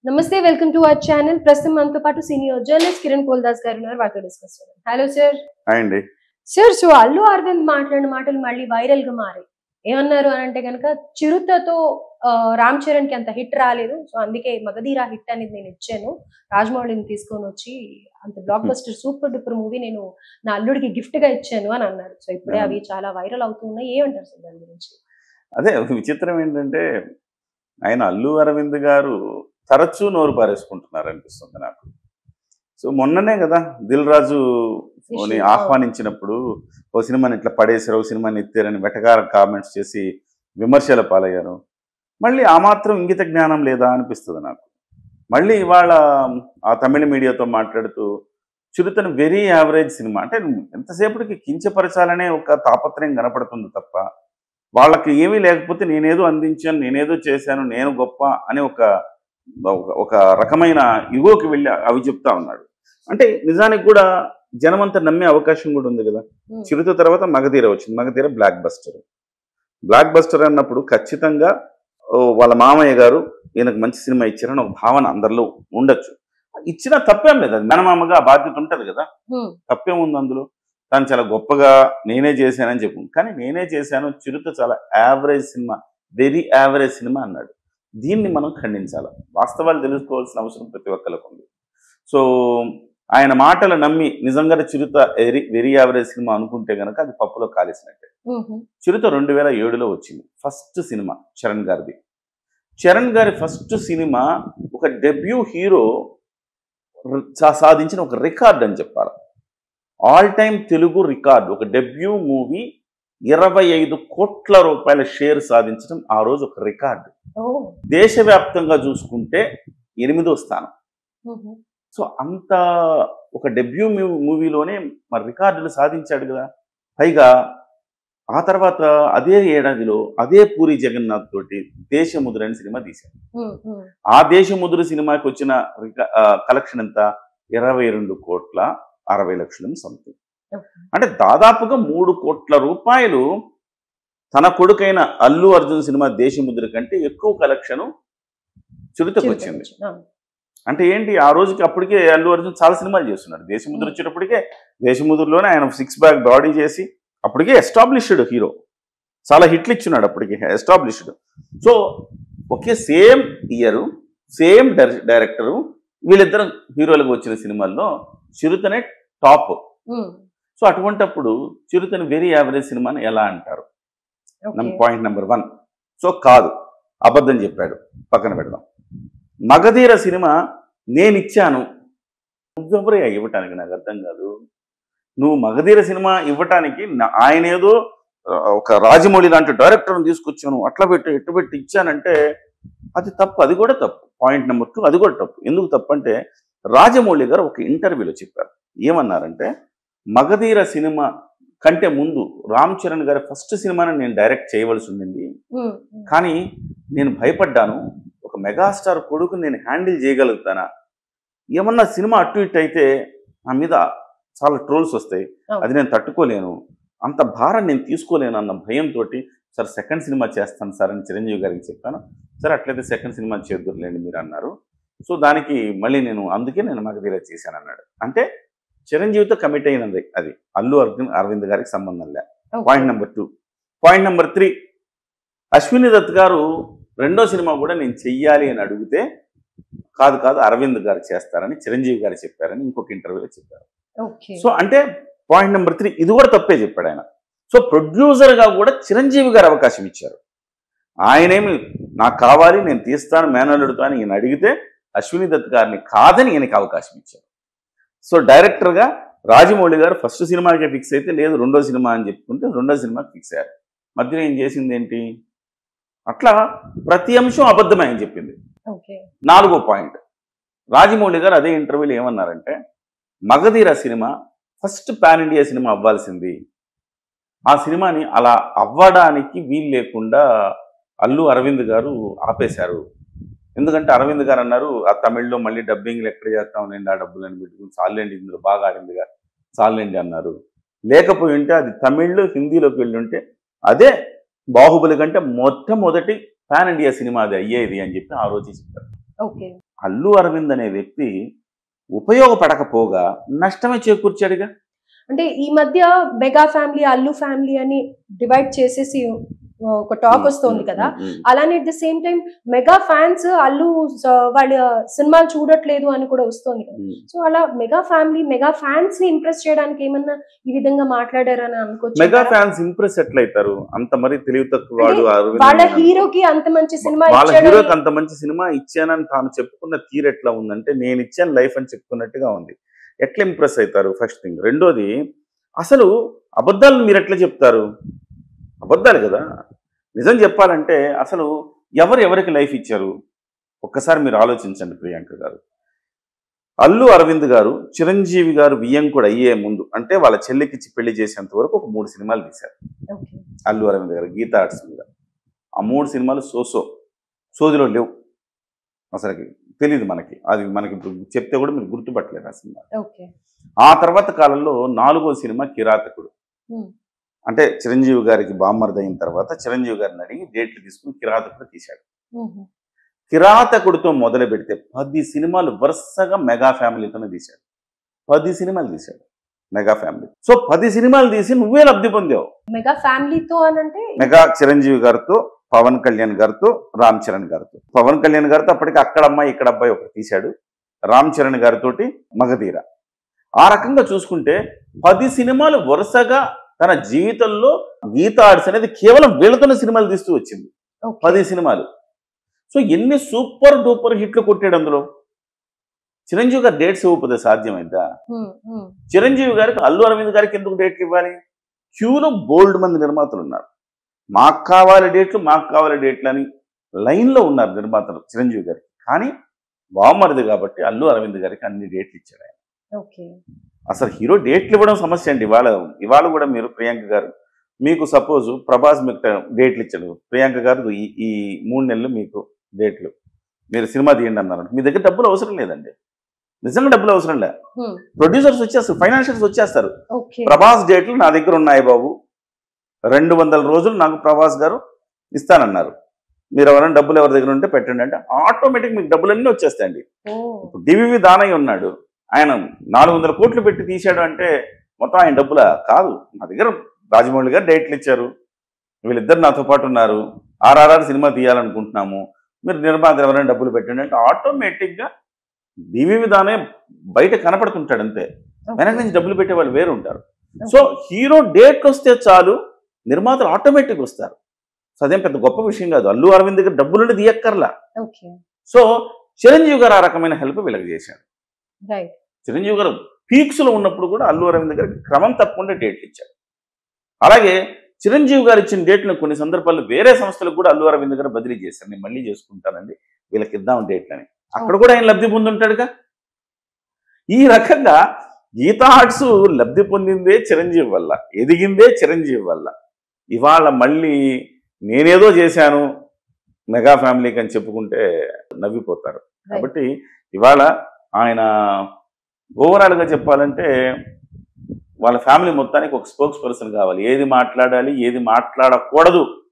నమస్తే, welcome to our channel. ప్రస్తుతం మనతో పాటు సీనియర్ జర్నలిస్ట్ కిరణ్ పోల్దాస్ గారు ఉన్నారు. వారితో డిస్కస్ చేద్దాం. Hello sir. హాయ్ అండి. సార్, సో అల్లు అరవింద్ మాట్లాడిన మాటలు మళ్ళీ వైరల్ గా మారాయి. ఏమన్నారు అని అంటే గనక, చిరుతతో రామ్ చరణ్ కి అంత హిట్ రాలేదు, సో అందుకే మగధీర హిట్ అనేది నేను ఇచ్చాను, రాజమౌళిని తీసుకొని వచ్చి అంత block buster super duper movie నేను నా అల్లుడికి గిఫ్ట్ గా ఇచ్చాను అని అన్నారు. సో ఇప్పుడే అవి చాలా వైరల్ అవుతున్నాయి. ఏమంటారు సార్ దాని గురించి? అదే విచిత్రం ఏంటంటే, ఆయన అల్లు అరవింద్ గారు తరచూ నోరు పారేసుకుంటున్నారు అనిపిస్తుంది నాకు. సో మొన్ననే కదా దిల్ రాజుని ఆహ్వానించినప్పుడు ఓ సినిమాని ఇట్లా పడేసారు, ఓ సినిమాని ఎత్తారని వెటకార కామెంట్స్ చేసి విమర్శల పాలయ్యారు. మళ్ళీ ఆ మాత్రం ఇంగిత జ్ఞానం లేదా అనిపిస్తుంది నాకు. మళ్ళీ ఇవాళ ఆ తమిళ మీడియాతో మాట్లాడుతూ చిరుతను వెరీ యావరేజ్ సినిమా అంటే ఎంతసేపటికి కించపరచాలనే ఒక తాపత్రయం కనపడుతుంది తప్ప, వాళ్ళకి ఏమీ లేకపోతే నేనేదో అందించాను, నేనేదో చేశాను, నేను గొప్ప అనే ఒక రకమైన ఇగోకి వెళ్ళి అవి చెప్తా ఉన్నాడు. అంటే నిజానికి కూడా జనమంతా నమ్మే అవకాశం కూడా ఉంది కదా. చిరుత తర్వాత మగధీర వచ్చింది. మగధీర బ్లాక్ బస్టర్ అన్నప్పుడు ఖచ్చితంగా వాళ్ళ మామయ్య గారు ఈయనకు మంచి సినిమా ఇచ్చారని ఒక భావన అందరిలో ఉండొచ్చు. ఇచ్చినా తప్పేం లేదు, అది మేనమామగా ఆ బాధ్యత ఉంటుంది కదా, తప్పేముంది అందులో. తను చాలా గొప్పగా నేనే చేశానని చెప్పు, కానీ నేనే చేశాను, చిరుత చాలా average cinema, very average cinema అన్నాడు. దీన్ని మనం ఖండించాలి. వాస్తవాలు తెలుసుకోవాల్సిన అవసరం ప్రతి ఒక్కరికి ఉంది. సో ఆయన మాటలు నమ్మి నిజంగా చిరుత వెరీ యావరేజ్ సినిమా అనుకుంటే కనుక అది పప్పులో కాలేసినట్టే. చిరుత 2007లో వచ్చింది, ఫస్ట్ సినిమా చరణ్ గారిది. చరణ్ గారి ఫస్ట్ సినిమా ఒక డెబ్యూ హీరో సాధించిన ఒక రికార్డ్ అని చెప్పాలి. All time Telugu record. ఒక డెబ్యూ మూవీ 25 కోట్ల రూపాయల షేర్ సాధించడం ఆ రోజు ఒక రికార్డు. దేశవ్యాప్తంగా చూసుకుంటే 8వ స్థానం. సో అంత ఒక డెబ్యూ మూవీలోనే మరి రికార్డులు సాధించాడు కదా. పైగా ఆ తర్వాత అదే ఏడాదిలో అదే పూరి జగన్నాథ్ తోటి దేశముద్ర అనే సినిమా తీశాడు. ఆ దేశముద్ర సినిమాకి వచ్చిన కలెక్షన్ ఎంత? 22,60,00,000 సంథింగ్. అంటే దాదాపుగా 3 కోట్ల రూపాయలు తన కొడుకైన అల్లు అర్జున్ సినిమా దేశముద్ర కంటే ఎక్కువ కలెక్షన్ చిరుతకు వచ్చింది. అంటే ఏంటి, ఆ రోజుకి అప్పటికే అల్లు అర్జున్ చాలా సినిమాలు చేస్తున్నాడు. దేశముద్ర వచ్చేటప్పటికే దేశముద్రలోనే ఆయన 6 ప్యాక్ బాడీ చేసి అప్పటికే ఎస్టాబ్లిష్డ్ హీరో, చాలా హిట్లు ఇచ్చున్నాడు అప్పటికే, ఎస్టాబ్లిష్డ్. సో ఒకే సేమ్ ఇయర్ సేమ్ డైరెక్టరు వీళ్ళిద్దరు హీరోలకు వచ్చిన సినిమాల్లో చిరుతనే టాప్. సో అటువంటప్పుడు చిరుతని వెరీ యావరేజ్ సినిమాని ఎలా అంటారు? Point number 1. సో కాదు, అబద్ధం చెప్పాడు, పక్కన పెడదాం. మగధీర సినిమా నేను ఇచ్చాను, నువ్వెవరే ఇవ్వటానికి? నాకు అర్థం కాదు. నువ్వు మగధీర సినిమా ఇవ్వటానికి ఆయన ఏదో ఒక రాజమౌళి లాంటి డైరెక్టర్ని తీసుకొచ్చాను, అట్లా పెట్టి ఎట్టు పెట్టి ఇచ్చానంటే అది తప్పు, అది కూడా తప్పు. పాయింట్ నెంబర్ 2, అది కూడా తప్పు. ఎందుకు తప్పు అంటే, రాజమౌళి గారు ఒక ఇంటర్వ్యూలో చెప్పారు. ఏమన్నారంటే, మగధీర సినిమా కంటే ముందు రామ్ చరణ్ గారి ఫస్ట్ సినిమాని నేను డైరెక్ట్ చేయవలసి ఉండింది, కానీ నేను భయపడ్డాను, ఒక మెగాస్టార్ కొడుకు నేను హ్యాండిల్ చేయగలుగుతానా, ఏమన్నా సినిమా అటు ఇటు అయితే నా మీద చాలా ట్రోల్స్ వస్తాయి, అది నేను తట్టుకోలేను, అంత భారం నేను తీసుకోలేను అన్న భయంతో సార్ సెకండ్ సినిమా చేస్తాను సార్ అని చిరంజీవి గారికి చెప్పాను. సరే అట్లయితే సెకండ్ సినిమా చేద్దురులేండి మీరు అన్నారు. సో దానికి మళ్ళీ అందుకే నేను మగధీర చేశాను అన్నాడు. అంటే చిరంజీవితో కమిట్ అయినది అది, అల్లు అరవింద్ గారికి సంబంధం లే. Point number 2. Point number 3, Ashwini Dutt గారు రెండో సినిమా కూడా నేను చెయ్యాలి అని అడిగితే కాదు అరవింద్ గారు చేస్తారని చిరంజీవి గారు చెప్పారని ఇంకొక ఇంటర్వ్యూలో చెప్పారు. సో అంటే పాయింట్ నెంబర్ 3 ఇది కూడా తప్పే చెప్పాడు ఆయన. సో ప్రొడ్యూసర్గా కూడా చిరంజీవి గారు అవకాశం ఇచ్చారు. ఆయనేమి నాకు కావాలి నేను తీస్తాను మేనల్లుడుతో అని ఈయన అడిగితే అశ్విని దత్ గారిని కాదని ఈయనకి అవకాశం ఇచ్చారు. సో డైరెక్టర్గా రాజమౌళి గారు ఫస్ట్ సినిమాకే ఫిక్స్ అయితే లేదు రెండో సినిమా అని చెప్పుకుంటే రెండో సినిమాకి ఫిక్స్ అయ్యారు. మధ్యలో ఏం చేసింది ఏంటి? అట్లా ప్రతి అంశం అబద్ధమే అని చెప్పింది. 4వ పాయింట్, రాజమౌళి గారు అదే ఇంటర్వ్యూలో ఏమన్నారంటే, Magadheera cinema first pan India cinema అవ్వాల్సింది, ఆ సినిమాని అలా అవ్వడానికి వీలు లేకుండా అల్లు అరవింద్ గారు ఆపేశారు. ఎందుకంటే అరవింద్ గారు అన్నారు, ఆ తమిళ్లో మళ్ళీ డబ్బింగ్లు ఎక్కడ చేస్తామనండి, ఆ డబ్బులని పెట్టుకుని చాలండి, ఇందులో బాగా ఆడిందిగా చాలండి అన్నారు. లేకపోయి ఉంటే అది తమిళ్లో హిందీలోకి వెళ్ళి ఉంటే అదే బాహుబలి కంటే మొట్టమొదటి పాన్ ఇండియా సినిమా అది అయ్యేది అని చెప్పి ఆ రోజు చెప్పారు. ఓకే. అల్లు అరవింద్ అనే వ్యక్తి ఉపయోగపడకపోగా నష్టమే చేకూర్చాడుగా. అంటే ఈ మధ్య మెగా ఫ్యామిలీ, అల్లు ఫ్యామిలీ అని డివైడ్ చేసేసి ఒక టాక్ వస్తుంది కదా. అలానే at the same time mega fans Allu వాళ్ళ సినిమాలు చూడట్లేదు అని కూడా వస్తుంది కదా. సో అలా మెగా ఫ్యామిలీ, మెగా ఫ్యాన్స్ ని ఇంప్రెస్ చేయడానికి ఏమన్నా ఈ విధంగా మాట్లాడారని అనుకోవచ్చు. మెగా ఫ్యాన్స్ ఇంప్రెస్ ఎట్లయితారు? అంత మరి తెలివి తక్కువ వాడు వాళ్ళ హీరోకి అంత మంచి సినిమా వాళ్ళ హీరోకి అంత మంచి సినిమా ఇచ్చానని తాను చెప్పుకున్న తీరు ఎట్లా ఉందంటే, నేను ఇచ్చాను లైఫ్ అని చెప్పుకున్నట్టుగా ఉంది. ఎట్లా ఇంప్రెస్ అవుతారు? First thing. రెండోది, అసలు అబద్ధాలను మీరు ఎట్లా చెప్తారు? అబద్ధాలు కదా. నిజం చెప్పాలంటే అసలు ఎవరికి లైఫ్ ఇచ్చారు ఒక్కసారి మీరు ఆలోచించండి ప్రియాంక గారు. అల్లు అరవింద్ గారు చిరంజీవి గారు వియ్యంకుడు అయ్యే ముందు, అంటే వాళ్ళ చెల్లికిచ్చి పెళ్లి చేసేంత వరకు ఒక 3 సినిమాలు తీశారు అల్లు అరవింద్ గారు గీతా ఆర్ట్స్ మీద. ఆ 3 సినిమాలు సోదిలో లేవు, అసలుకి తెలియదు మనకి. అది మనకి చెప్తే కూడా మీరు గుర్తుపట్టలేరు ఆ సినిమా. ఆ తర్వాత కాలంలో 4వ సినిమా కిరాతకుడు. అంటే చిరంజీవి గారికి బామ్మర్ది అయిన తర్వాత చిరంజీవి గారిని అడిగి డేట్లు తీసుకుని కిరాతకుడు తీశాడు. కిరాతకుడితో మొదలు పెడితే 10 సినిమాలు వరుసగా మెగా ఫ్యామిలీతోనే తీశాడు. 10 సినిమాలు తీశాడు మెగా ఫ్యామిలీ. సో 10 సినిమాలు తీసి నువ్వే లబ్ధి పొందావు. మెగా ఫ్యామిలీతో అనంటే మెగా చిరంజీవి గారితో, పవన్ కళ్యాణ్ గారితో, రామ్ చరణ్ గారితో. పవన్ కళ్యాణ్ గారితో అప్పటికి అక్కడ అమ్మాయి ఇక్కడ అబ్బాయి ఒకటి తీశాడు. రామ్ చరణ్ గారితో మగధీర. ఆ రకంగా చూసుకుంటే 10 సినిమాలు వరుసగా తన జీవితంలో గీతా ఆర్ట్స్ అనేది కేవలం వీళ్ళతోనే సినిమాలు తీస్తూ వచ్చింది. 10 సినిమాలు. సో ఎన్ని సూపర్ డూపర్ హిట్లు కొట్టాడు అందులో. చిరంజీవి గారు డేట్స్ ఇవ్వకపోతే సాధ్యమైందా? చిరంజీవి గారికి, అల్లు అరవింద్ గారికి ఎందుకు డేట్లు ఇవ్వాలి? క్యూలో బోల్డ్ మంది నిర్మాతలు ఉన్నారు. మాకు కావాలి డేట్లు అని లైన్లో ఉన్నారు నిర్మాతలు చిరంజీవి గారికి. కానీ బామ్మరిది కాబట్టి అల్లు అరవింద్ గారికి అన్ని డేట్లు ఇచ్చాడు ఆయన. అసలు హీరో డేట్లు ఇవ్వడం సమస్య అండి. ఇవాళ కూడా మీరు ప్రియాంక గారు, మీకు సపోజ్ ప్రభాస్ మీకు డేట్లు ఇచ్చాడు, ప్రియాంక గారు ఈ 3 నెలలు మీకు డేట్లు, మీరు సినిమా తీయండి అన్నారు. మీ దగ్గర డబ్బులు అవసరం లేదండి, నిజంగా డబ్బులు అవసరం లే. ప్రొడ్యూసర్స్ వచ్చేస్తారు, ఫైనాన్షియల్స్ వచ్చేస్తారు. ప్రభాస్ డేట్లు నా దగ్గర ఉన్నాయి బాబు, 200 రోజులు నాకు ప్రభాస్ గారు ఇస్తానన్నారు, మీరు ఎవరైనా డబ్బులు ఎవరి దగ్గర ఉంటే పెట్టండి అంటే ఆటోమేటిక్ మీకు డబ్బులన్నీ వచ్చేస్తాయండి. ఇప్పుడు డివివి దానయ్య ఉన్నాడు, ఆయన 400 కోట్లు పెట్టి తీశాడు అంటే మొత్తం ఆయన డబ్బులా? కాదు. నా దగ్గర రాజమౌళి గారు డేట్లు ఇచ్చారు, వీళ్ళిద్దరు నాతో పాటు ఉన్నారు, RRR సినిమా తీయాలనుకుంటున్నాము, మీరు నిర్మాత ఎవరైనా డబ్బులు పెట్టండి అంటే ఆటోమేటిక్గా డివివి దానయ్య బయట కనపడుతుంటాడు అంతే. వెనక నుంచి డబ్బులు పెట్టే వాళ్ళు వేరు ఉంటారు. సో హీరో డేట్ వస్తే చాలు నిర్మాతలు ఆటోమేటిక్ వస్తారు. సో అదేం పెద్ద గొప్ప విషయం కాదు. అల్లు అరవింద్ దగ్గర డబ్బులు తీయక్కర్లా. సో చిరంజీవి గారు ఆ రకమైన హెల్ప్ వీళ్ళకి చేశాడు. చిరంజీవి గారు పీక్స్ లో ఉన్నప్పుడు కూడా అల్లు అరవింద్ గారికి క్రమం తప్పకుండా డేట్లు ఇచ్చాడు. అలాగే చిరంజీవి గారు ఇచ్చిన డేట్లను కొన్ని సందర్భాల్లో వేరే సంస్థలకు కూడా అల్లు అరవింద్ గారు బదిలీ చేశారు. నేను మళ్ళీ చేసుకుంటానండి, వీళ్ళకి ఇద్దాం డేట్లని. అక్కడ కూడా ఆయన లబ్ధి పొందుంటాడుగా. ఈ రకంగా గీతా ఆర్ట్స్ లబ్ధి పొందిందే చిరంజీవి వల్ల, ఎదిగిందే చిరంజీవి వల్ల. ఇవాళ మళ్ళీ నేనేదో చేశాను మెగా ఫ్యామిలీకి అని చెప్పుకుంటే నవ్విపోతారు. కాబట్టి ఇవాళ ఆయన ఓవరాల్గా చెప్పాలంటే వాళ్ళ ఫ్యామిలీ మొత్తానికి ఒక స్పోక్స్ పర్సన్ కావాలి. ఏది మాట్లాడాలి, ఏది మాట్లాడకూడదు